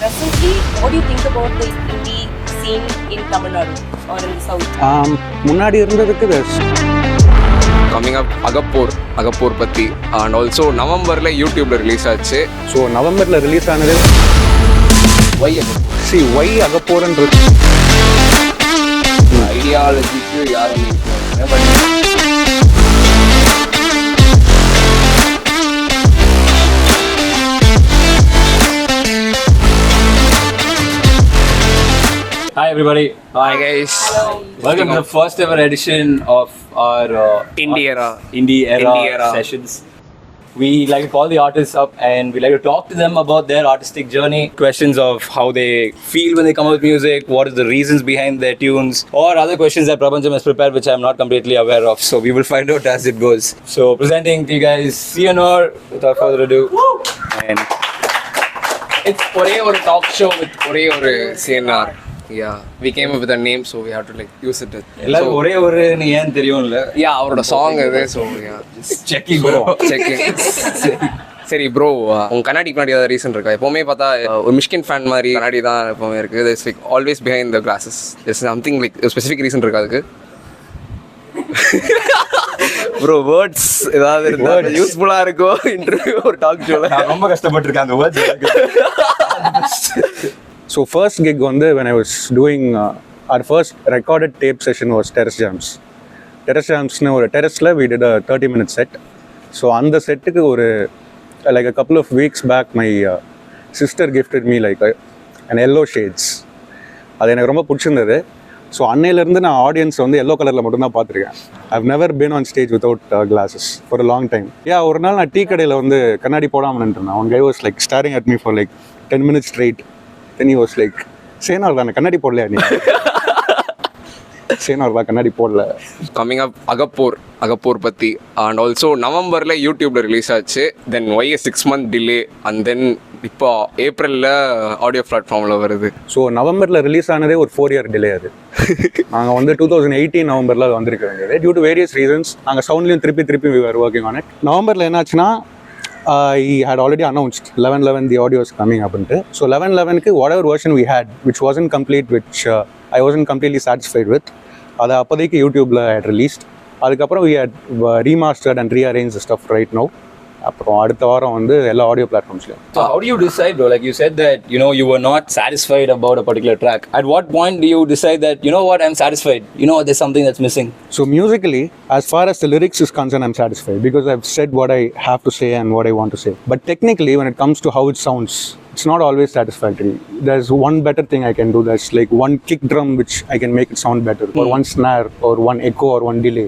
Presently, what do you think about the indie scene in Tamil Nadu or in the south? முன்னாடி இருந்ததுக்கு coming up அகப்பூர் பற்றி and also நவம்பரில் யூடியூப்பில் release ஆச்சு. So நவம்பரில் release ஆனது ஒய் அகப்போர்ன்றது ஐடியாலஜிக்கு யாரும் Hi everybody. Hi guys. Welcome to the first ever edition of our IndieEra sessions. We like to call the artists up and we like to talk to them about their artistic journey. Questions of how they feel when they come out with music, what is the reasons behind their tunes, or other questions that Prabhanjam has prepared which I'm not completely aware of. So we will find out as it goes. So presenting to you guys Siennor, without further ado. And it's ஒரே ஒரு talk show with ஒரே ஒரு Siennor. Yeah, we came up with a name, so we have to like use it. எல்லாரும் ஒரே ஒரு நீ ஏன் தெரியும்ல? Yeah, அவரோட சாங் இது. So yeah, just checking bro. Checking. சரி ப்ரோ, உங்க கண்ணாடி பின்னாடி ஏதாவது ரீசன் இருக்கா? எப்பவுமே பார்த்தா ஒரு மிஷ்கின் ஃபேன் மாதிரி கண்ணாடி தான் எப்பவுமே இருக்கு. There's like always behind the glasses. There's something like a specific reason இருக்கா அதுக்கு? ப்ரோ வேர்ட்ஸ் ஏதாவது இருந்தா யூஸ்ஃபுல்லா இருக்கும் இன்டர்வியூ ஒரு டாக் ஷோல. நான் ரொம்ப கஷ்டப்பட்டிருக்கேன் அந்த வேர்ட்ஸ். So first gig வந்து when I was doing our first recorded tape session was Terrace Jams. Terrace Jamsனு ஒரு terraceல we did a 30-minute set. So அந்த செட்டுக்கு ஒரு like a couple of weeks back my sister gifted me like an yellow shades. அது எனக்கு ரொம்ப பிடிச்சிருந்தது. So அன்னையிலேருந்து நான் ஆடியன்ஸ் வந்து எல்லோ கலரில் மட்டும்தான் பார்த்துருக்கேன். I've never been on stage without glasses for a long time. ஒரு நாள் நான் டீ கடையில் வந்து கண்ணாடி போடாமல் நின்றுருந்தேன். One guy was like staring at me for like 10 minutes straight. Then he was like, Siennor தானே கண்ணாடி போடலையா நீ? Siennor தான் கண்ணாடி போடல. கம்மிங் அப் அகப்பூர் பற்றி அண்ட் ஆல்சோ நவம்பரில் யூடியூப்பில் ரிலீஸ் ஆச்சு. Then why 6 month delay and then இப்போ ஏப்ரலில் ஆடியோ பிளாட்ஃபார்மில் வருது. ஸோ நவம்பரில் ரிலீஸ் ஆனதே ஒரு 4 year டிலே அது. நாங்கள் வந்து 2018 நவம்பரில் அது வந்திருக்க வேண்டியது. டியூ டு வேரியஸ் ரீசன்ஸ் நாங்கள் சவுண்ட்லேயும் திருப்பி we were working on it. நவம்பரில் என்னாச்சுன்னா he had already announced 11/11 the audio is coming up into. So 11/11க்கு whatever version we had which wasn't complete, which I wasn't completely satisfied with, அதை அப்போதைக்கு யூடியூப்பில் had released. அதுக்கப்புறம் we had remastered and rearranged the stuff right now. அப்புறம் அடுத்த வாரம் வந்து எல்லா audio பிளாட்ஃபார்ம்ஸ்லையும். So how do you decide, bro? Like you said that, you were not satisfied about a particular track. At what point do you decide that, you know what, I'm satisfied? You know what, there's something that's missing? So musically, as far as the lyrics is concerned, I'm satisfied because I've said what I have to say and what I want to say. But technically, when it comes to how it sounds, it's not always satisfactory. There's one better thing I can do. There's like one kick drum which I can make it sound better, or one snare, or one echo, or one delay.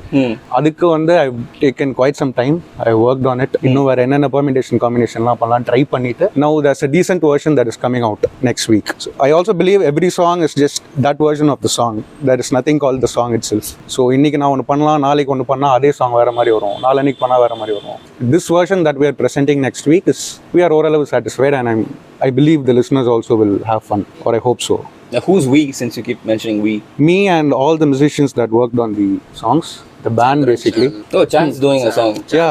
அதுக்கு வந்து I've taken quite some time. I worked on it. இன்னும் வேற என்னென்ன permutation combinationலாம் பண்ணலாம் try பண்ணிட்டு now there's a decent version that is coming out next week. So I also believe every song is just that version of the song. There is nothing called the song itself. So இன்னைக்கு நான் ஒன்று பண்ணலாம், நாளைக்கு ஒன்று பண்ணால் அதே song வேற மாதிரி வரும், நாளைக்கு பண்ணால் வேற மாதிரி வரும். This version that we are presenting next week is we are ஓரளவு satisfied and I believe the listeners also will have fun, or I hope so. Now, who's we, since you keep mentioning we? Me and all the musicians that worked on the songs, the band basically. Oh, Chan's doing a song. Yeah,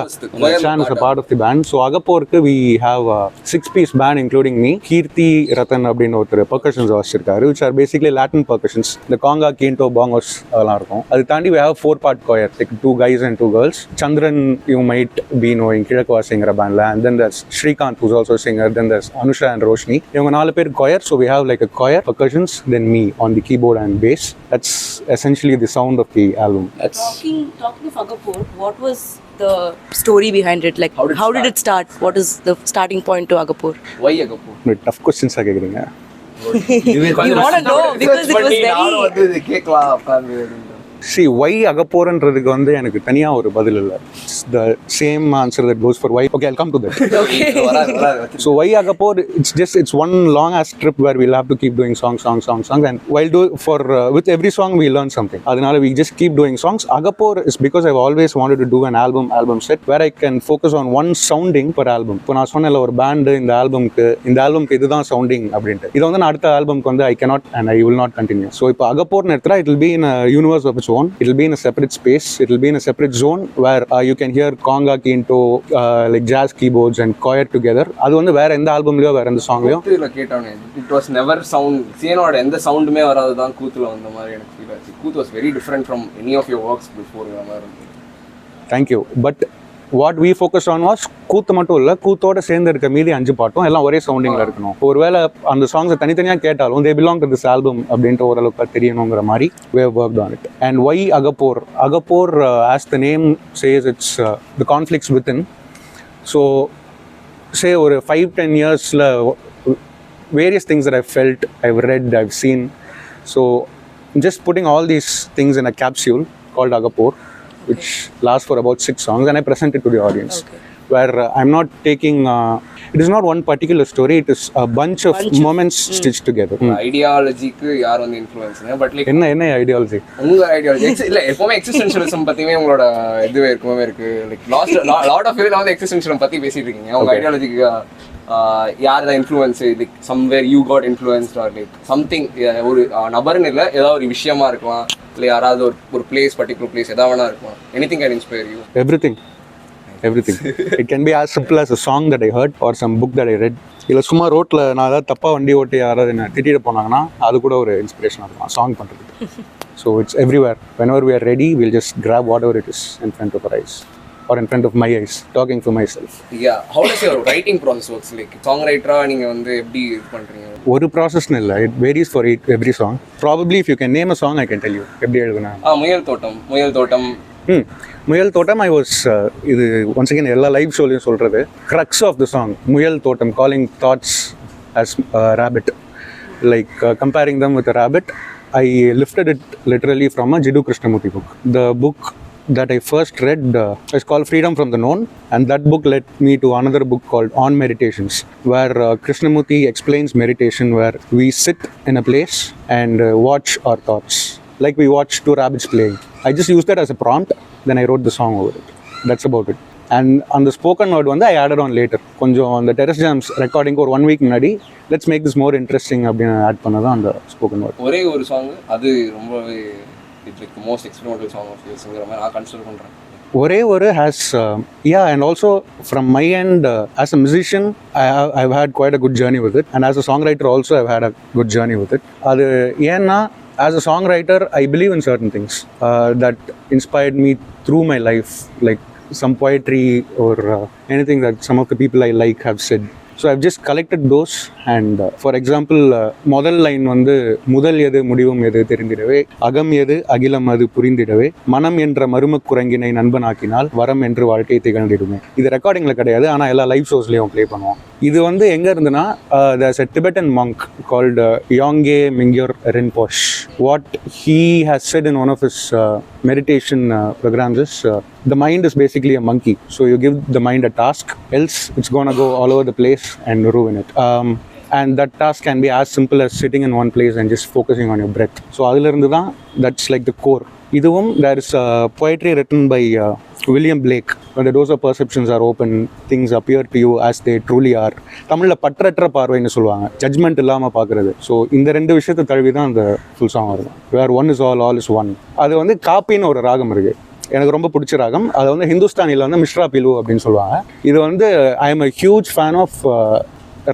Chan is a part of the band. So Agapporku we have a 6-piece band including me. Kirti Ratan அப்படின ஒரு percussions வாசிச்சிருக்காரு, which are basically Latin percussions. The conga, quinto, bongos அதெல்லாம் இருக்கும். அது தாண்டி we have 4-part choir, like 2 guys and 2 girls. Chandran you might be knowing, கிழக்கு வாசிங்கிற bandல, and then there's Shrikant who's also a singer, then there's Anusha and Roshni. இவங்க 4 பேர் choir, so we have like a choir, percussions, then me on the keyboard and bass. That's essentially the sound of the album. Talking of Agapur, what was the story behind it? Like, how did it start? What is the starting point to Agapur? Why Agapur Tough questions கேக்குறீங்க. You want to know because it was very... கேட்கலாம் உட்காந்து. See, why அகப்போர்ன்றதுக்கு வந்து எனக்கு தனியா ஒரு பதில் இல்லை. It's the same answer that goes for why. Okay, I'll come to that. Okay. So why Agapur? It's one long ass trip where we'll have to keep doing songs, and while with every song we learn something. Adinala we just keep doing songs. Agapur is because I've always wanted to do an album set where I can focus on one sounding per album. இப்போ நான் சொன்னல ஒரு pant இந்த ஆல்பம்க்கு இதுதான் sounding அப்படின்ட்டு. இது வந்து நான் அடுத்த ஆல்பம்க்கு வந்து I cannot and I will not continue. So இப்போ அகப்போர்னு எடுத்தா it will be in a universe of its own. It'll be in a separate space. It'll be in a separate zone where you can hear conga, quinto, like jazz keyboards and choir together. அது வந்து வேற எந்த ஆல்பம்லயோ வேற எந்த சாங்லயோ கூத்துல கேட்டவனே it was never sound சியனோட எந்த சவுண்டுமே வராது தான் கூத்துல வந்த மாதிரி எனக்கு ஃபீல் ஆச்சு. Koothu was very different from any of your works before இந்த மாதிரி இருந்தது. Thank you. But what we focus on was Koothu மட்டும் இல்லை, கூத்தோட சேர்ந்து இருக்க மீதி 5 பாட்டும் எல்லாம் ஒரே சவுண்டிங்கில் இருக்கணும். ஒருவேளை அந்த சாங்ஸை தனித்தனியாக கேட்டாலும் they belong to this album அப்படின்ட்டு ஓரளவுக்கு தெரியணுங்கிற மாதிரி we have worked on it. And why Agapur? Agapur, as the name says, it's the conflicts within. So say ஒரு 5-10 yearsல various things that I've felt, I've read, I've seen. So just putting all these things in a capsule called Agapur, which lasts for about 6 songs, and I present it to the audience. Okay. Where I'm not taking, it is not one particular story, it is a bunch of moments stitched together. ஐடியாலஜிக்கு யார் வந்து influence but like என்ன ideology? உங்க ideology இல்லை எப்பவுமே existentialism பற்றியுமே உங்களோட இதுவே இருக்குமே இருக்கு. லைக் லாட் ஆஃப் இதில் வந்து எக்ஸிஸ்டென்ஷியலிசம் பற்றி பேசிட்டு இருக்கீங்க. உங்க ஐடியாலஜிக்கு யார் தான் influence? Like somewhere you got influenced or like something, ஒரு நபர்னு இல்லை, ஏதாவது ஒரு விஷயமா இருக்கலாம், இல்லை யாராவது ஒரு பிளேஸ், பர்டிகுலர் பிளேஸ் எதாவது வேணா இருக்கலாம். Anything can inspire you? Everything. It can be as simple as a song that I heard or some book that I read. இல்லை சும்மா ரோட்டில் நான் ஏதாவது தப்பாக வண்டி ஓட்டி யாராவது என்ன திட்டிட்டு போனாங்கன்னா அது கூட ஒரு இன்ஸ்பிரேஷனாக இருக்கும் சாங் பண்ணுறதுக்கு. So it's everywhere. whenever we are ready, we'll just grab whatever it is in front of our eyes or in front of my eyes, talking for myself. Yeah, how does your writing process works? Like songwriter நீங்க வந்து எப்படி இது பண்றீங்க? ஒரு ப்ராசஸ்னு இல்லை, it varies for every song. Probably if you can name a song, I can tell you எப்படி எழுதுனா. முயல் தோட்டம் முயல் தோட்டம் ஐ வாஸ் இது ஒன்ஸ் அகேன் எல்லா லைவ் ஷோலையும் சொல்கிறது க்ரக்ஸ் ஆஃப் த சாங். முயல் தோட்டம், calling thoughts as rabbit, like comparing them with a rabbit. I lifted it literally from a Jiddu Krishnamurthy book. The book that I first read is called Freedom from the Known, and that book led me to another book called On Meditations, where Krishnamurthy explains meditation, where we sit in a place and watch our thoughts, like we watch 2 rabbits playing. I just used that as a prompt, then I wrote the song over it. That's about it. And on the spoken word வந்து I added on later. கொஞ்சம் அந்த Terrace Jams recording ஒரு 1 week முன்னாடி let's make this more interesting அப்படின்னு add பண்ணதான் அந்த spoken word. ஒரே ஒரு சாங் அது ரொம்பவே it's like the most experimental song of யூஸ்ங்கிற மாதிரி நான் கன்சிடர் பண்றேன். ஒரே ஒரு has yeah, and also from my end as a musician I've had quite a good journey with it, and as a songwriter also I've had a good journey with it. அது ஏன்னா as a songwriter I believe in certain things that inspired me through my life, like some poetry or anything that some of the people I like have said. So I've just collected those, and for example முதல் line வந்து முதல் எது முடிவும் எது தெரிந்திடவே, அகம் எது அகிலம் அது புரிந்திடவே, மனம் என்ற மரும குரங்கினை நண்பனாக்கினால் வரம் என்று வாழ்க்கை திகழ்ந்திடுமே. இது ரெக்கார்டிங்கில் கிடையாது, ஆனால் எல்லா லைவ் ஷோஸ்லேயும் ப்ளே பண்ணுவோம். இது வந்து எங்கே இருந்துன்னா there's a Tibetan monk called Yongey Mingyur Rinpoche. What he has said in one of his meditation programs is the mind is basically a monkey. So you give the mind a task, else it's gonna go all over the place and ruin it. And that task can be as simple as sitting in one place and just focusing on your breath. So அதிலிருந்து தான் that's like the core. இதுவும் there is poetry written by William Blake. When the doors of perceptions are open, things appear to you as they truly are. தமிழில் பற்றற்ற பார்வைன்னு சொல்லுவாங்க, judgement இல்லாமல் பார்க்குறது. So இந்த 2 விஷயத்தை தழுவி தான் அந்த ஃபுல் சாங் வரும். Where one is all is one. அது வந்து காப்பின்னு ஒரு ராகம் இருக்குது, எனக்கு ரொம்ப பிடிச்ச ராகம். அது வந்து ஹிந்துஸ்தானியில் வந்து மிஸ்ரா பிலு அப்படின்னு சொல்லுவாங்க. இது வந்து I am a huge fan of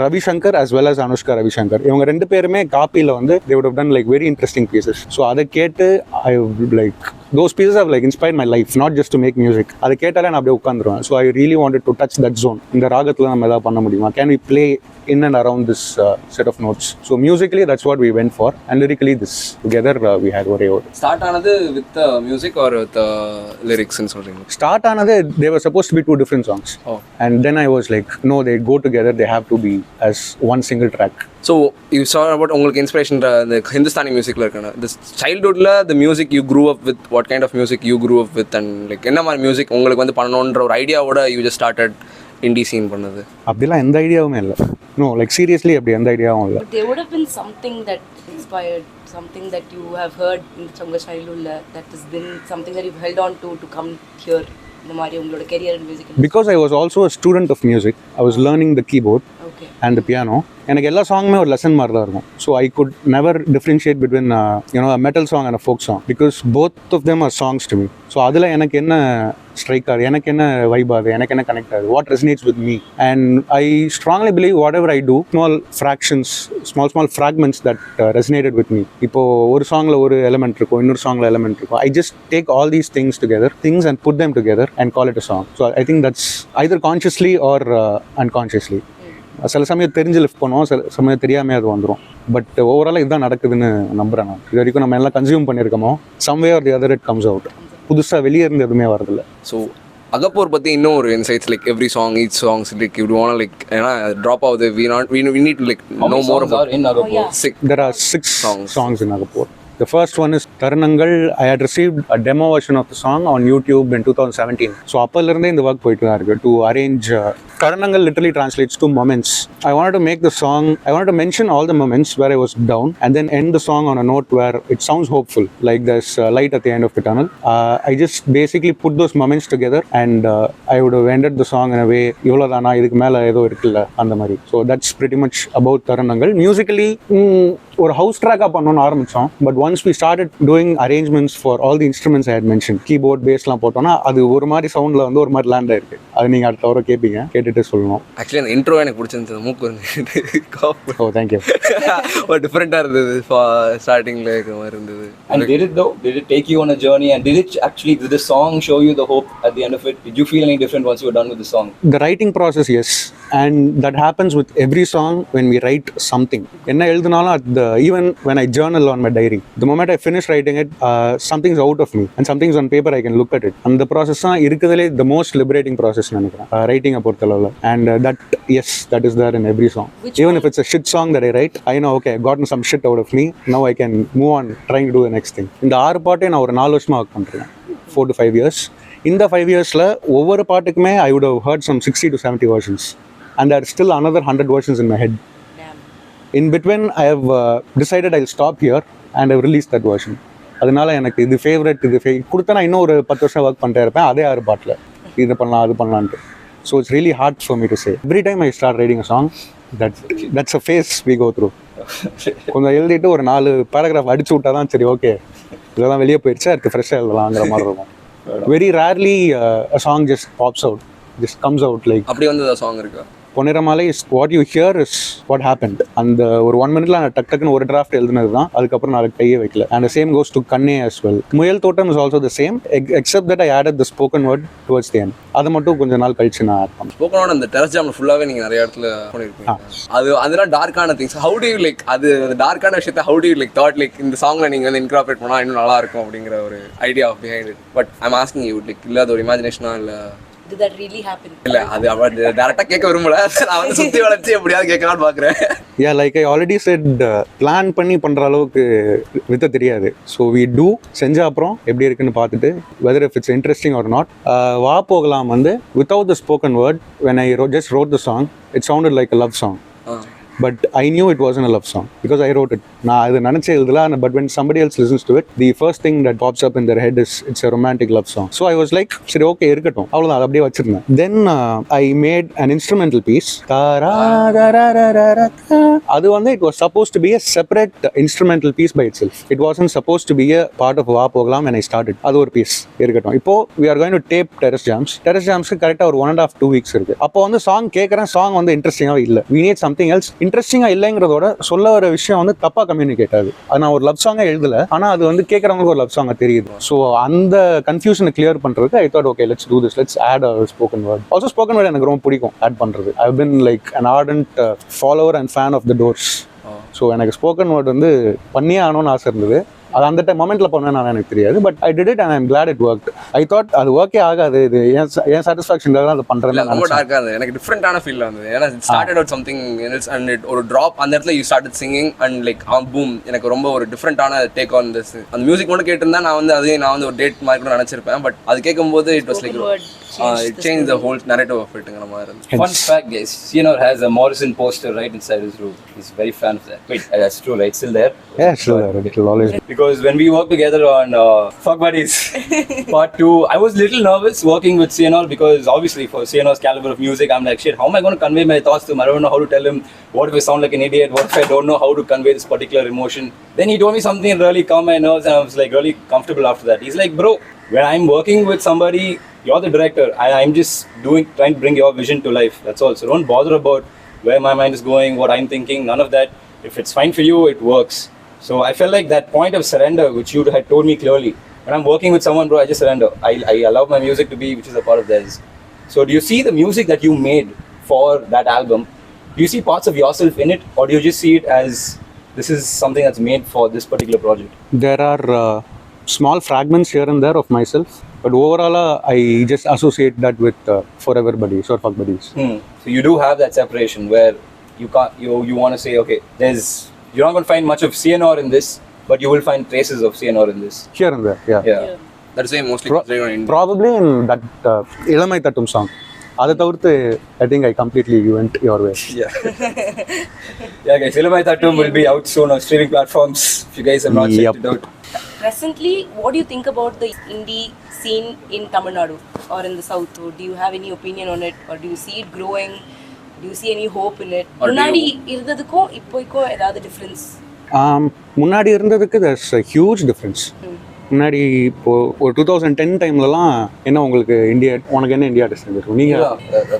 Ravi Shankar as well as Anushka Ravi Shankar. இவங்க 2 பேருமே காப்பியில் வந்து they would have done like very interesting pieces. So அதை கேட்டு I like those pieces have like inspired my life, not just to make music. அதை கேட்டாலே நான் அப்படியே உட்காந்துருவேன். So I really wanted to touch that zone. இந்த ராகத்தில் நம்ம எதாவது பண்ண முடியுமா, can we play in and around this set of notes. So musically that's what we went for, and lyrically this together we had ஒரே ஒரு. Start ஆனது with the music or with the lyrics ன்னு சொல்றீங்க? Start ஆனது they were supposed to be 2 different songs. Oh. And then I was like no, they go together, they have to be as one single track. So you saw about உங்களுக்கு inspiration the Hindustani musicல இருக்கணும். The childhoodல the music you grew up with, what kind of music you grew up with, and like என்ன மாதிரி music உங்களுக்கு வந்து பண்ணணும்ன்ற ஒரு ஐடியாவோட you just started indie scene பண்ணது? அப்படிலாம் எந்த ஐடியாவுமே இல்லை. No, like seriously அப்படி எந்த ஐடியாவும் இல்லை. There would have been something that inspired, something that you have heard in Changa childhood that has been something that you've held on to come here இந்த மாதிரி உங்களோட career in music. Because I was also a student of music, I was learning the keyboard. and the piano. எனக்கு எல்லா சாங்குமே ஒரு lesson மாதிரி தான் இருக்கும். So I could never differentiate between you know metal song and folk song because both of them are songs to me. So அதில் எனக்கு என்ன strike ஆகுது, எனக்கு என்ன வைப் ஆகுது, எனக்கு என்ன கனெக்ட் ஆகுது, what resonates with me. And I strongly believe whatever I do small fractions, small fragments that resonated with me. இப்போது ஒரு சாங்கில் ஒரு எலமெண்ட் இருக்கும், இன்னொரு சாங்கில் எலமெண்ட் இருக்கும். I just take all these things and put them together and call it a song. So I think that's either consciously or unconsciously. சில சமயம் தெரிஞ்சு லிஃப்ட் பண்ணுவோம், சில சமயம் தெரியாமல் அது வந்துடும். பட் ஓவராலாக இதுதான் நடக்குதுன்னு நம்புகிறேன் நான். இது வரைக்கும் நம்ம எல்லாம் கன்சியூம் பண்ணியிருக்கோமோ some way or the other it comes out. புதுசாக வெளியே இருந்து எதுவுமே வரதில்லை. ஸோ அகப்போர் பற்றி இன்னும் ஒரு insights like every song each songs like you want like ஏன்னா ட்ராப் ஆகுது we need to like know more about in Agapur? There are 6 songs in Agapur. The first one is Tarunangal. I had received a demo version of the song on YouTube in 2017. So அப்போலேருந்தே இந்த work போயிட்டு தான் இருக்குது to arrange. Tarunangal literally translates to moments. I wanted to make the song, I wanted to mention all the moments where I was down and then end the song on a note where it sounds hopeful, like there's light at the end of the tunnel. I just basically put those moments together and I would have ended the song in a way, இவ்வளோதானா இதுக்கு மேலே ஏதோ இருக்குல்ல அந்த மாதிரி. So that's pretty much about Tarunangal. Musically ஒரு house ட்ராக்காக பண்ணணும்னு ஆரம்பித்தோம். But once we started doing arrangements for all the instruments I had mention, keyboard பேஸ்லாம் போட்டோம்னா அது ஒரு மாதிரி சவுண்டில் வந்து ஒரு மாதிரி லேண்ட் ஆயிருக்கு. அது நீங்கள் அடுத்த வர கேட்பீங்க, கேட்டுட்டு சொல்லணும். ஆக்சுவலி அந்த இன்ட்ரோ எனக்கு பிடிச்சிருந்தது, மூக்கு வந்து ஓ தேங்க்யூ. ஒரு டிஃப்ரெண்ட்டாக இருந்தது, ஸ்டார்டிங்கில் இருக்கிற மாதிரி இருந்தது. And did it take you on a journey, and did the song show you the hope at the end of it? Did you feel any different once you were done with the song? The writing process, yes, and that happens with every song when we write something. என்ன எழுதினாலும் even when I journal on my diary, the moment I finish writing it, something's out of me and something's on paper, I can look at it. And the process தான் இருக்குதுலே the most liberating process நினைக்கிறேன் writing-அ பொறுத்தளவில். And that is there in every song. Even if it's a shit song that I write, I know okay, I've gotten some shit out of me, now I can move on trying to do the next thing. இந்த 6 பாட்டை நான் ஒரு 4 வருஷமாக work பண்ணுறேன், 4 to 5 years. இந்த 5 yearsல ஒவ்வொரு பாட்டுக்குமே I would have heard some 60 to 70 versions and there are still another 100 versions in my head. In between I have decided I'll stop here and I've released that version. அதனால எனக்கு இது favourite, கொடுத்தா நான் இன்னும் ஒரு 10 வருஷம் ஒர்க் பண்ணிட்டே இருப்பேன் அதே 6 பாட்டில் இது பண்ணலாம் அது பண்ணலான்ட்டு. So it's really hard for me to say. Every time I start writing a song, that's a phase we go through. கொஞ்சம் எழுதிட்டு ஒரு 4 பேராகிராஃப் அடிச்சு விட்டா தான் சரி ஓகே இதெல்லாம் வெளியே போயிடுச்சா இருக்கு ஃப்ரெஷ்ஷாக எழுதலாங்கிற மாதிரி இருக்கும். Very rarely a song just pops out, just comes out like. அப்படி வந்து அந்த சாங் இருக்கா? பொன்னிறமாலை is what you hear is what happened. அந்த ஒரு 1 minute நான் டக்குன்னு ஒரு டிராஃப்ட் எழுதுனது தான், அதுக்கப்புறம் நான் கையே வைக்கல. And the same goes to கண்ணே as well. முயல் தோட்டம் is also the same except that I added the spoken word towards the end. அது மட்டும் கொஞ்ச நாள் கழிச்சு நான் ஆட் பண்ணேன். ஸ்போக்கன் வேர்ட் அந்த டெரஸ் ஜாம்ல ஃபுல்லாவே நீங்க நிறைய இடத்துல பண்ணிருக்கீங்க. அதெல்லாம் டார்க்கான things. How do you like அது டார்க்கான விஷயத்தை how do you like thought like இந்த சாங்ல நீங்க வந்து இன்கார்பரேட் பண்ணா இன்னும் நல்லா இருக்கும் அப்படிங்கிற ஒரு idea behind it. But I'm asking you like இல்ல அது ஒரு இமேஜினேஷனா இல்ல Did that really happen? இல்ல அது டைரக்டா கேட்க விரும்பல, நான் வந்து சுத்தி வளைச்சு எப்படியாவது கேட்கலாம்னு பாக்குறேன். Yeah, like I already said, plan பண்ணி பண்ற அளவுக்கு வித்த தெரியாது. So we do செஞ்ச அப்புறம் எப்படி இருக்குன்னு பார்த்துட்டு whether if it's interesting or not. வா போகலாம் வந்து without the spoken word, when I just wrote the song, it sounded like a love song. But I knew it wasn't a love song because I wrote it. நான் அது நினச்சே எழுதல, but when somebody else listens to it, the first thing that pops up in their head is it's a romantic love song. So I was like, சரி okay இருக்கட்டும், அவ்வளோதான், அது அப்படியே வச்சிருந்தேன். Then I made an instrumental piece. அது வந்து it was supposed to be a separate instrumental piece by itself. It wasn't supposed to be a part of வா போகலாம் when I started. அது ஒரு பீஸ் இருக்கட்டும். இப்போ we are going to tape Terrace Jams. Terrace Jamsக்கு கரெக்டாக ஒரு 1.5 2 weeks இருக்கு. அப்போ வந்து சாங் கேட்குறேன், சாங் வந்து இன்ட்ரெஸ்டிங்காக இல்லை. We need something else. இன்ட்ரெஸ்டிங்காக இல்லைங்கிறதோட சொல்ல வர விஷயம் வந்து தப்பாக கம்யூனிகேட் ஆகுது. அது நான் ஒரு லவ் சாங்காக எழுதலை, ஆனால் அது வந்து கேட்குறவங்களுக்கு ஒரு லவ் சாங்காக தெரியுது. ஸோ அந்த கன்ஃபியூஷனை கிளியர் பண்ணுறதுக்கு I thought okay let's do this, let's add a spoken word. Also spoken word எனக்கு ரொம்ப பிடிக்கும் ஆட் பண்ணுறது. I have been like an ardent follower and fan of the Doors. So எனக்கு ஸ்போக்கன் வேர்ட் வந்து பண்ணியே ஆகணும்னு ஆசை இருந்தது. அது அந்த மொமெண்ட்ல பண்ணேன்னு எனக்கு தெரியாது. But I did it and I am glad it worked. I thought அது ஒர்க்கே ஆகாது, இது ஏன் சாட்டிஸ்ஃபேக்ஷனுக்காக தான் அதை பண்றேன். ரொம்ப டார்க்கா இருந்தது, எனக்கு டிஃப்ரெண்டான ஃபீல் வந்தது. ஏன்னா started out something else and it ஒரு ட்ராப் அந்த இடத்துல you started singing and like boom, எனக்கு ரொம்ப ஒரு டிஃப்ரெண்டான டேக் ஆன் திஸ். அந்த மியூசிக் மட்டும் கேட்டிருந்தா நான் வந்து ஒரு டேட் மாதிரி கூட நினைச்சிருப்பேன். பட் அது கேட்கும்போது it was like it changed the whole narrative of it. Fun fact guys, Siennor has a Morrison poster right inside his room. He's very fan of that. Wait, that's true right? Still there? Yeah, still there. It will always because because when we worked together on Fuck Buddies Part 2, I was a little nervous working with Siennor because obviously for Sienor's caliber of music, I'm like, shit, how am I going to convey my thoughts to him? I don't know how to tell him. What if I sound like an idiot? What if I don't know how to convey this particular emotion? Then he told me something that really calmed my nerves and I was like really comfortable after that. He's like, bro, when I'm working with somebody, you're the director. I'm just trying to bring your vision to life. That's all. So don't bother about where my mind is going, what I'm thinking, none of that. If it's fine for you, it works. So I felt like that point of surrender, which you had told me clearly, when I'm working with someone, bro, I just surrender. I allow my music to be, which is a part of theirs. So do you see the music that you made for that album? Do you see parts of yourself in it, or do you just see it as this is something that's made for this particular project? There are small fragments here and there of myself, but overall, I just associate that with Forever Buddies or Fuck Buddies. So you do have that separation where you can't, you want to say, okay, you're not going to find much of Siennor in this, but you will find traces of Siennor in this. Here and there, yeah. That's why mostly considering on Indie. Probably in that Ilamai Thattum song. அதை தவிர்த்து I think I completely went your way. Yeah. Yeah, guys, Silamai Thattum will be out soon on streaming platforms if you guys have not checked it out. Presently, what do you think about the indie scene in Tamil Nadu or in the South? Or do you have any opinion on it, or do you see it growing? Do you see any hope in it? முன்னாடி இருந்ததுக்கும் இப்போக்கும் ஏதாவது difference? முன்னாடி இருந்ததுக்கு there's a huge difference. முன்னாடி இப்போ ஒரு 2010 டைம்லலாம் என்ன உங்களுக்கு உனக்கு என்ன இந்தியா ஆர்டிஸ்ட் இருக்கும் நீங்க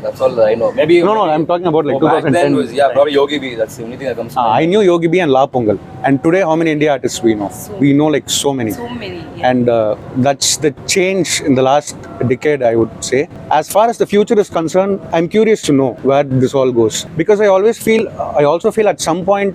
that's all I know. Maybe no I'm talking about like 2010 was probably Yogi B. That's the only thing that comes to mind. I knew Yogi B and La Pongal, and today how many India artists we know like so many Yeah. And that's the change in the last decade, I would say. As far as the future is concerned, I'm curious to know where this all goes, because I also feel at some point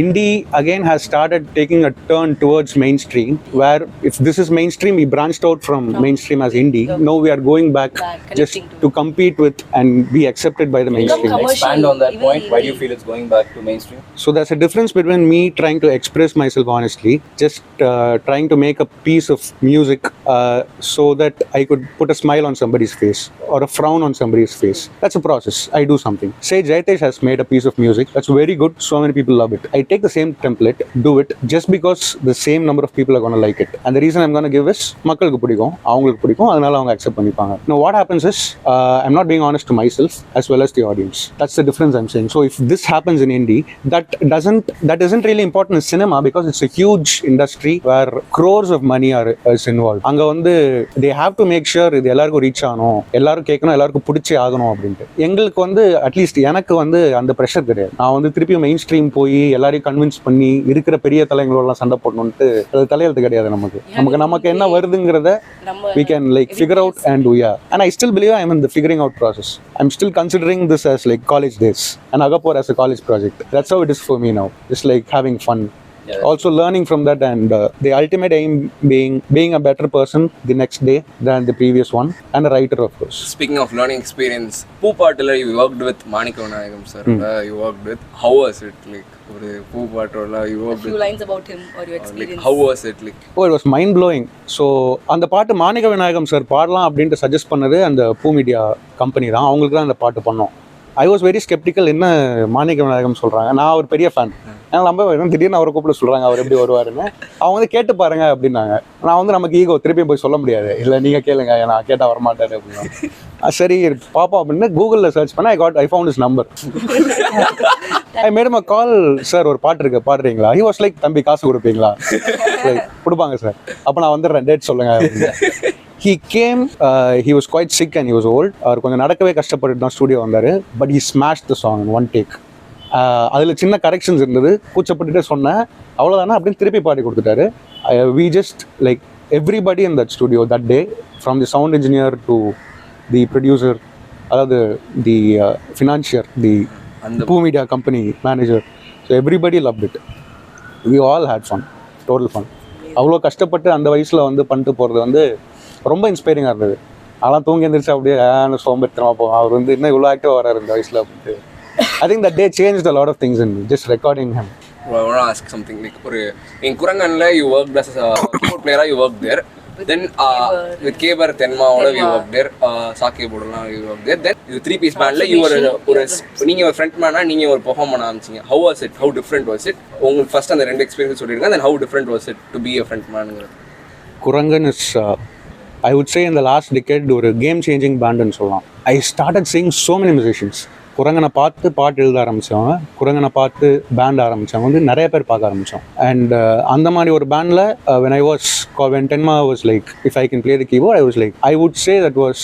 indie again has started taking a turn towards mainstream, where if this is mainstream, we branched out from mainstream as indie. Now we are going back just to compete with and be accepted by the mainstream. Expand on that point. Why do you feel it's going back to mainstream? So there's a difference between me trying to express myself honestly, just trying to make a piece of music so that I could put a smile on somebody's face or a frown on somebody's face. That's a process. I do something. Say Jaytesh has made a piece of music. That's very good. So many people love it. I take the same template, do it, just because the same number of people are going to like it. And the reason I'm going to give is மக்களுக்கு பிடிக்கும், அவங்களுக்கு பிடிக்கும், அதனால அவங்க accept பண்ணிப்பாங்க. Now what happens is I'm not being honest to myself as well as the audience. That's the difference I'm saying. So if this happens in indie, that isn't really important in cinema, because it's a huge industry where crores of money is involved. அங்க வந்து they have to make sure இது எல்லாருக்கும் reach ஆகணும், எல்லாரும் கேட்கணும், எல்லாருக்கும் பிடிச்சே ஆகணும் அப்படின்ட்டு. எங்களுக்கு வந்து அட்லீஸ்ட் எனக்கு வந்து அந்த ப்ரெஷர் கிடையாது. நான் வந்து திருப்பி மெயின் ஸ்ட்ரீம் போய் எல்லாரையும் கன்வின்ஸ் பண்ணி இருக்கிற பெரிய தலைங்களோடலாம் சண்டை போடணும்ட்டு அது தலையெழுத்து கிடையாது. நமக்கு என்ன வருதுங்கிறத we can like figure out and do. And I still believe I'm in the figuring out process. I'm still considering this as like college days and Agapur as a college project. That's how it is for me now. Just like having fun. Also learning from that, and the ultimate aim being a better person the next day than the previous one, and a writer of course. Speaking of learning experience, Poopaatula you worked with Manika Vinayagam sir. You worked with, how was it like? Poopaatula you worked with, few lines about him or your experience. Like, how was it like? Oh, it was mind blowing. So அந்த பாட்டு மாணிக்க Vinayagam sir பாடலாம் அப்படின்ட்டு suggest பண்ணது அந்த பூ media company தான். அவங்களுக்கு தான் அந்த பாட்டு பண்ணோம். I was very skeptical. என்ன மாணிக்க விநாயகம் சொல்கிறாங்க, நான் ஒரு பெரிய ஃபேன், ஏன்னா நம்ம திடீர்னு அவரை கூப்பிட சொல்கிறாங்க, அவர் எப்படி வருவாருன்னு. அவங்க வந்து கேட்டு பாருங்க அப்படின்னாங்க. நான் வந்து நமக்கு ஈகோ திருப்பி போய் சொல்ல முடியாது, இல்லை நீங்கள் கேளுங்க, நான் கேட்டால் வரமாட்டாரு அப்படின்னா. சரி பாப்பா அப்படின்னு கூகுளில் சர்ச் பண்ண I found his number. I made him a call. Sir ஒரு பாட்டு இருக்கு, பாடுறீங்களா? He was like, தம்பி காசு கொடுப்பீங்களா? கொடுப்பாங்க சார். அப்போ நான் வந்துடுறேன், டேட் சொல்லுங்க அப்படின்னு. He came, he was quite sick and he was old. அவர் கொஞ்சம் நடக்கவே கஷ்டப்பட்டு தான் ஸ்டூடியோ வந்தார். But he smashed the song in one take. அதில் சின்ன கரெக்ஷன்ஸ் இருந்தது, கூச்சப்பட்டுட்டு சொன்னேன், அவ்வளோதானே அப்படின்னு திருப்பி பாடி கொடுத்துட்டாரு. We just like everybody in that studio that day, from the sound engineer to the producer, அதாவது the financier, the Poo Media company manager, so everybody loved it. We all had fun, total fun. அவ்வளோ கஷ்டப்பட்டு அந்த வயசில் வந்து பண்ணிட்டு போகிறது வந்து ரொம்ப இன்ஸ்பைரிங்காக இருந்தது. அதெல்லாம் தூங்கி எழுந்திரிச்சு அப்படியே சோம்பேறித்தனமாக போவோம். அவர் வந்து இன்னும் இவ்வளோ ஆக்டிவாக வராரு இந்த வயசில் அப்படின்ட்டு. I think that day changed a lot of things in me, just recording him. I want to ask something like, in Kuranganla you worked as a keyboard player, you worked there. Then with Kebar Tenma oda we worked there, Sake Bodala we worked there. Then the three-piece band la you were நீங்க ஒரு front நீங்க ஒரு perform பண்ண ஆரம்பிச்சீங்க. How was it? How different was it? உங்களுக்கு first அந்த ரெண்டு experience சொல்லிருங்க. Then how different was it to be a front man? Kurangan is I would say in the last decade ஒரு game changing band னு சொல்லலாம். I started seeing so many musicians. குரங்கனை பார்த்து பாட்டு எழுத ஆரம்பித்தவங்க, குரங்கனை பார்த்து பேண்ட் ஆரம்பித்தவங்க வந்து நிறைய பேர் பார்க்க ஆரம்பித்தோம். அண்ட் அந்த மாதிரி ஒரு பேண்டில் when Tenma was like, if I can play the keyboard, I was like, I would say that was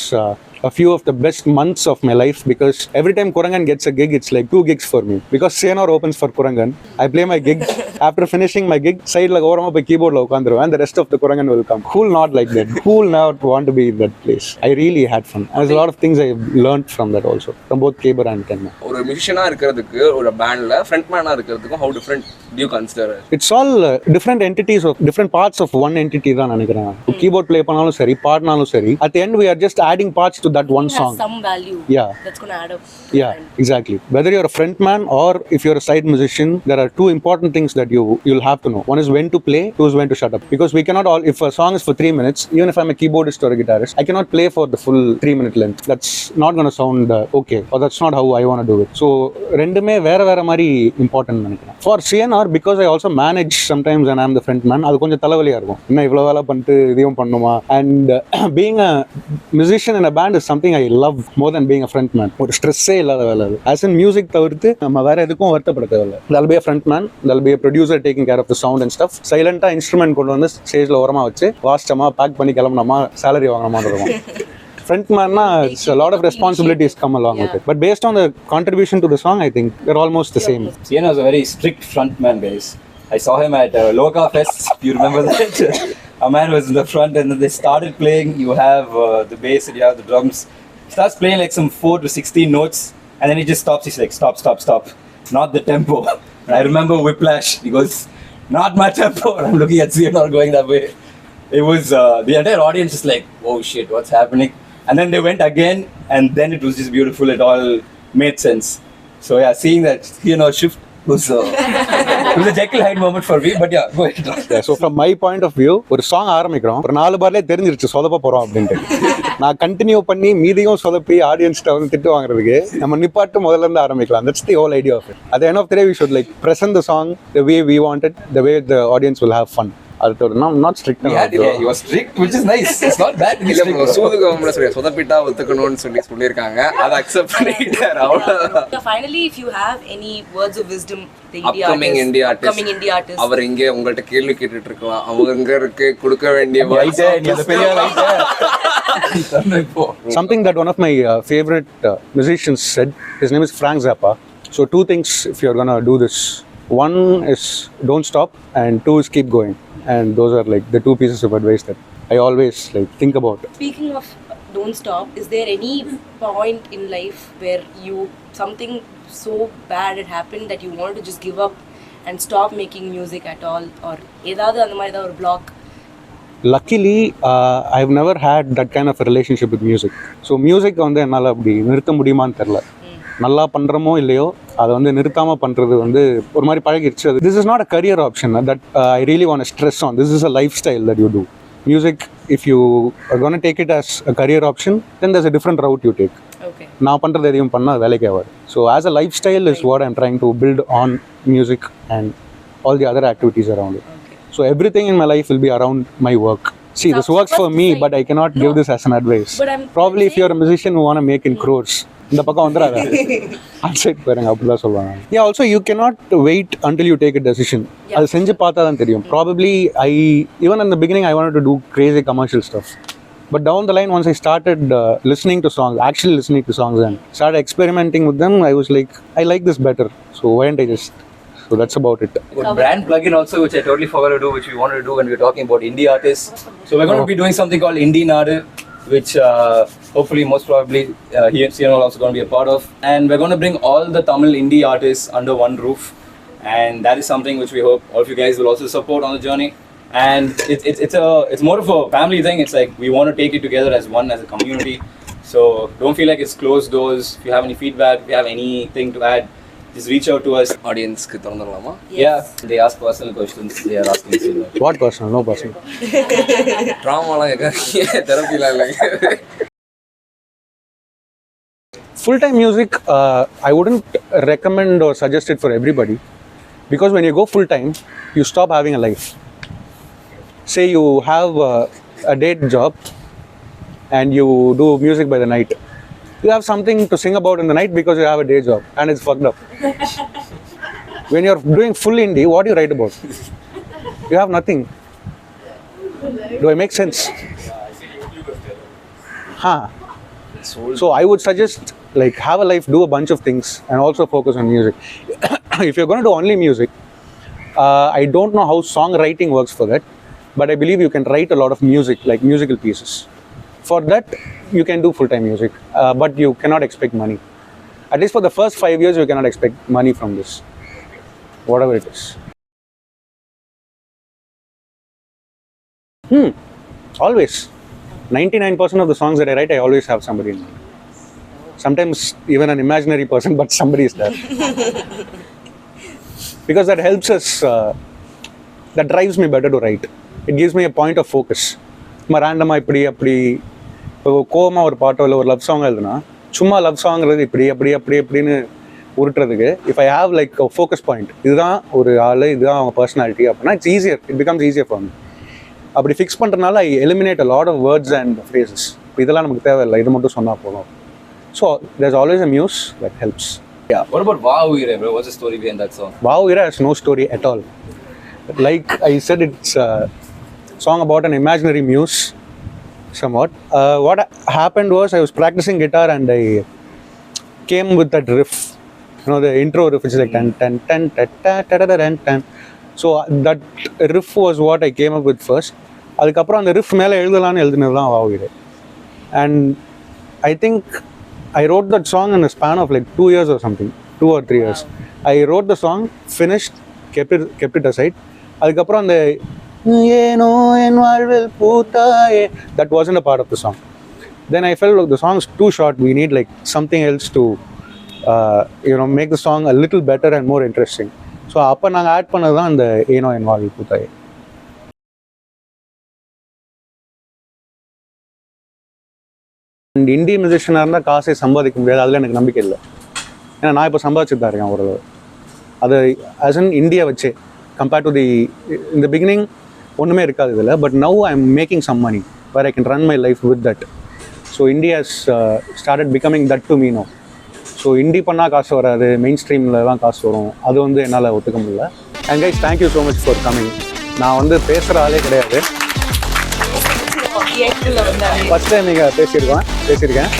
a few of the best months of my life, because every time Kurangan gets a gig, it's like 2 gigs for me. Because Siennor opens for Kurangan, I play my gig. After finishing my gig, side la overama by keyboard la ukandruven, and the rest of the Kurangan will come. Who will not like that? Who will not want to be in that place? I really had fun. There's a lot of things I learned from that also, from both Kebar and Tenma. ஒரு மியூசிஷியனா இருக்கிறதுக்கு ஒரு பேண்ட்ல front மேனா இருக்கிறதுக்கு how different do you consider it? It's all different entities of different parts of one entity தான் நினைக்கிறேன். Keyboard play பண்ணாலும் சரி, பாடினாலும் சரி, at the end we are just adding parts to that one song. Some value. Yeah. That's going to add up. Yeah, exactly. Whether you're a frontman or if you're a side musician, there are two important things that you'll have to know. One is when to play, two is when to shut up. Because we cannot all, if a song is for 3 minutes, even if I'm a keyboardist or a guitarist, I cannot play for the full 3-minute length. That's not going to sound okay, or that's not how I want to do it. So rendume vera mari important நினைக்கிறேன். For Siennor, because I also manage sometimes and I'm the frontman, அது கொஞ்சம் தலைவலியா இருக்கும். என்ன இவ்வளவு வேலை பண்ணிட்டு இதையும் பண்ணுமா? And being a musician in a band is something I love more than being a frontman. ஒரு ஸ்ட்ரெஸ்ஸே இல்லாத வேலை அது. As in music தவிர்த்து நம்ம வேற எதுக்கும் வருத்தப்பட தேவையில்லை. There'll be a frontman, there'll be a producer taking care of the sound and stuff. சைலண்டா இன்ஸ்ட்ருமெண்ட் கொண்டு வந்து ஸ்டேஜ்ல ஓரமா வச்சு வாசிச்சமா பேக் பண்ணி கிளம்புனோமா salary வாங்கணுமா இருக்கும். Frontman na, it's a lot of responsibilities come along with it. But based on the contribution to the song, I think they're almost the same. Siennor was a very strict frontman, guys. I saw him at Loka Fest. You remember that? A man was in the front, and then they started playing. You have the bass, and you have the drums. He starts playing like some 4 to 16 notes, and then he just stops. He's like, stop, stop, stop. Not the tempo. And I remember Whiplash. He goes, not my tempo. And I'm looking at Siennor going that way. It was the entire audience is like, oh shit, what's happening? And then they went again, and then it was just beautiful. It all made sense. So yeah, seeing that shift was it was a Jekyll Hyde moment for me. But yeah, go ahead. Yeah, so from my point of view, ஒரு song ஆரம்பிக்கிறோம், ஒரு 4 பார்லயே தெரிஞ்சிருச்சு சொதப்ப போறோம் அப்படின்ட்டு. நான் continue பண்ணி மீதியும் சொதப்பி ஆடியன்ஸ்ட்ட வந்து திட்டு வாங்குறதுக்கு நம்ம நிப்பாட்டு முதல்ல இருந்து ஆரம்பிக்கலாம். That's the whole idea of it. At the end of the day, we should like present the song the way we want it, the way the audience will have fun. I'm not strict. Yeah, you are strict, which is nice. It's not bad. சூதுகவம்ல சரி சொதப்பிட்டா ஒத்துக்கணும்னு சொல்லிருக்காங்க. அதை accept பண்ணிட்டாரு அவ்வளவுதான். Finally, if you have any words of wisdom, the upcoming Indie artist அவர் இங்க உங்கள்ட்ட கேள்வி கேட்டுட்டு இருக்கலாம். அவங்க இருக்கு கொடுக்க வேண்டிய something that one of my favorite musicians said. His name is Frank Zappa. So 2 things if you're gonna do this. One is don't stop, and 2 is keep going. And those are like the 2 pieces of advice that I always like think about. Speaking of don't stop, is there any point in life where something so bad had happened that you wanted to just give up and stop making music at all, or edavadhu andha mari or block? Luckily, I've never had that kind of a relationship with music. So music வந்து என்னால அப்படி நிறுத்த முடியுமான்னு தெரியல. நல்லா பண்றமோ இல்லையோ அதை வந்து நிறுத்தாம பண்றது வந்து ஒரு மாதிரி பழகிடுச்சு. This is not a career option that I really want to stress on. This is a lifestyle that you do. Music, if you are going to take it as a career option, then there's a different route you take. Okay. நான் பண்றது எதையும் பண்ணா வேலைக்கு ஆகாது. So as a lifestyle is what I'm trying to build on music and all the other activities around it. Okay. So everything in my life will be around my work. See, this works for me, but I cannot give this as an advice. Probably if you're a musician who want to make in crores, இந்த பக்கம் வந்துடாத onsite பாருங்க அப்படிதான் சொல்லுவாங்க. Yeah, also you cannot wait until you take a decision. அது செஞ்சு பார்த்தா தான் தெரியும். Probably even in the beginning I wanted to do crazy commercial stuff. But down the line, once I started listening to songs, actually listening to songs and started experimenting with them, I was like, I like this better. So why don't I just... So that's about it. Good brand plugin also, which I totally forgot to do, which we wanted to do when we were talking about indie artists. So we're going to be doing something called IndieEra, which hopefully most probably he and Siennor are also going to be a part of. And we're going to bring all the Tamil indie artists under one roof. And that is something which we hope all of you guys will also support on the journey. And it's more of a family thing. It's like we want to take it together as one, as a community. So don't feel like it's closed doors. If you have any feedback, if you have anything to add, just reach out to us. ஆடியன்ஸ்க்கு திறந்துடலாமா? Yeah, they ask personal questions. They are asking Siennor. What personal? No personal. ட்ராமாலாம் கேட்காதீங்க, தெரப்பிலாம் இல்லைங்க. Full-time music, I wouldn't recommend or suggest it for everybody, because when you go full-time, you stop having a life. Say you have a day job and you do music by the night. You have something to sing about in the night because you have a day job, and it's fucked up. When you're doing full indie, what do you write about? You have nothing. Do I make sense? Huh. So I would suggest, like, have a life, do a bunch of things, and also focus on music. If you're going to do only music, I don't know how songwriting works for that, but I believe you can write a lot of music, like musical pieces. For that, you can do full-time music, but you cannot expect money. At least for the first 5 years, you cannot expect money from this, whatever it is. Always. 99% of the songs that I write, I always have somebody in mind. Sometimes even an imaginary person, but somebody is there. Because that helps us, that drives me better to write. It gives me a point of focus. சும்மா ரேண்டமாக இப்படி அப்படி இப்போ கோவமாக ஒரு பாட்டோ இல்லை ஒரு love song எழுதுனா சும்மா லவ் சாங்கிறது இப்படி அப்படி அப்படி அப்படின்னு உருட்டுறதுக்கு if I have like focus point, இதுதான் ஒரு ஆள், இதுதான் அவங்க பர்சனாலிட்டி அப்படின்னா it's easier, it becomes easier for me. அப்படி ஃபிக்ஸ் பண்ணுறதுனால I eliminate a lot of words and phrases. இதெல்லாம் நமக்கு தேவையில்லை, இது மட்டும் சொன்னால் போதும். So there's always a muse that helps. Yeah. What about Vaavira, bro? What's the story behind that song? Vaavira has no story at all. Like I said, it's a song about an imaginary muse, somewhat. What happened was I was practicing guitar and I came with that riff. You know, the intro riff, which is like tan tan tan tan tan tan tan. So that riff was what I came up with first. அதுக்கப்புறம் அந்த riff மேலே எழுதலான்னு எழுதுனது தான் Vaavira. And I think I wrote that song in a span of like 2 years or something, 2 or 3 years. I wrote the song, finished, kept it aside. அதுக்கப்புறம் அந்த ஏனோ என் வாழ்வில் பூத்தாயே, that wasn't a part of the song. Then I felt like the song is too short. We need like something else to make the song a little better and more interesting. So அப்போ நாங்கள் add பண்ணது தான் அந்த ஏனோ என் வாழ்வில் பூத்தாயே. And indie மியூசிஷியனாக இருந்தால் காசை சம்பாதிக்க முடியாது, அதில் எனக்கு நம்பிக்கை இல்லை. ஏன்னா நான் இப்போ சம்பாதிச்சுட்டு தான் இருக்கேன் ஒரு அது ஆஸ் அன் இந்தியா வச்சு compared to the in the beginning ஒன்றுமே இருக்காது இதில். But now I am making some money where I can run my life with that. So India started becoming that to me no. So indie பண்ணால் காசு வராது, main ஸ்ட்ரீமில் தான் காசு வரும், அது வந்து என்னால் ஒத்துக்க முடியல. And guys, thank you so much for coming. நான் வந்து பேசுகிற ஆளே கிடையாது, ஃபர்ஸ்ட் டைம் நீங்கள் பேசியிருக்கேன்.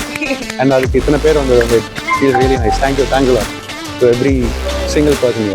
அண்ட் அதுக்கு இத்தனை பேர் வந்து it's really nice. Thank you to every single person.